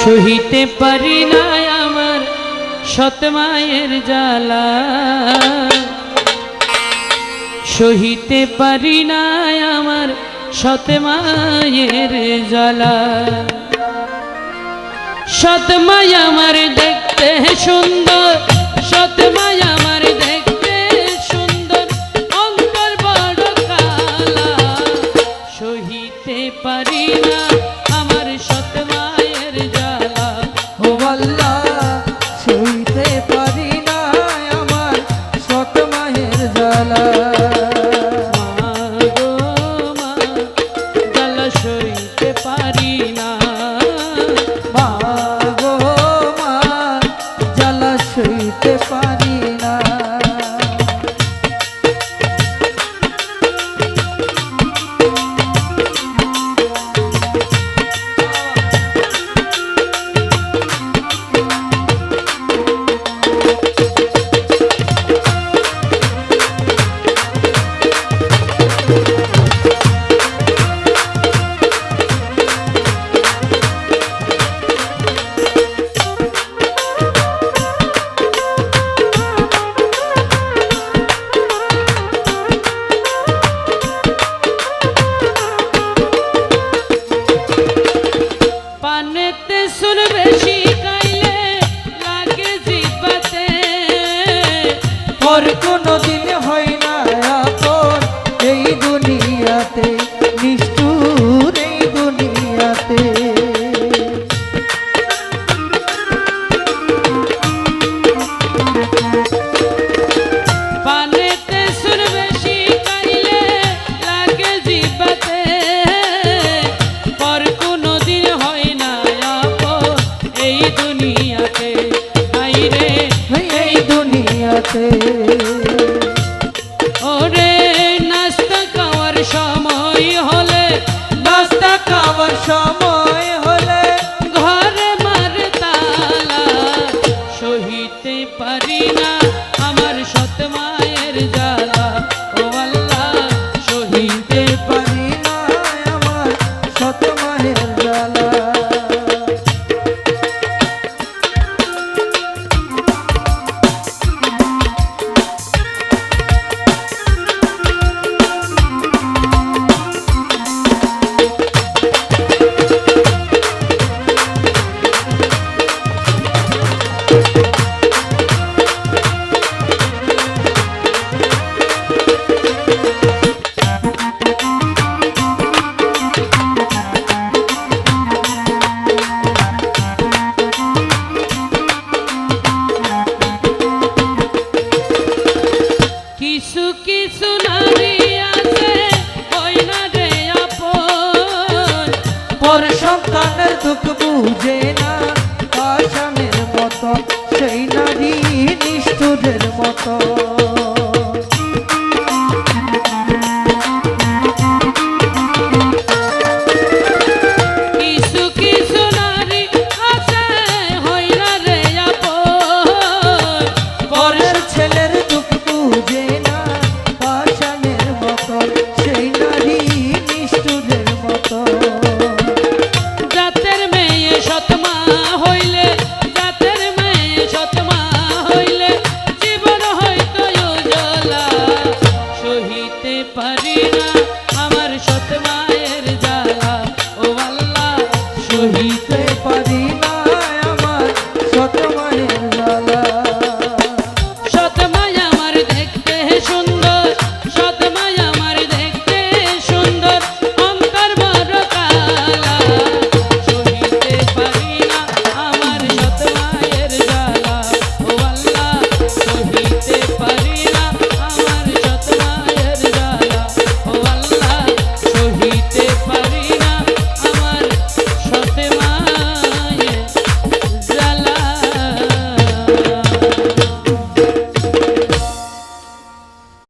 সহিতে পারি না আমার সৎ মায়ের জ্বালা, সহিতে পারি না আমার সৎ মায়ের জ্বালা। সৎ মা আমার দেখতে সুন্দর, সৎ মা আমার দেখতে সুন্দর, অন্তর বড় কালা। সহিতে পারি না আমার সৎ মায়ের জ্বালা। ও আল্লাহ, সইতে পারি না আমার সৎ মায়ের জ্বালা। মা গো মা, জ্বালা সইতে পারি না। মা গো মা, জ্বালা সইতে পারি না। পানেতে সুর বেশি খাইলে লাগে জিহ্বাতে, পর কোনো দিন হয় না আপন এই দুনিয়াতে, নিষ্ঠুর এই দুনিয়াতে। পানেতে সুর বেশি খাইলে লাগে জিহ্বাতে, পর কোনো দিন হয় না আপন এই দুনিয়াতে। হাইরে এই দুনিয়াতে ওরে নাস্তা খাওয়ার সময় হলে, নাস্তা খাওয়ার সময় হলে ঘরে মারে তালা। সহিতে পারি না আমার সৎ মায়ের জ্বালা। ও আল্লাহ, সহিতে পারি না আমার সৎ মায়ের জ্বালা। কিছু কিছু নারী আছে হয় না রে আপন, পর সন্তানের দুঃখ বুঝে না আসামের মতো, সেই নারী নিষ্ঠুরের মতো।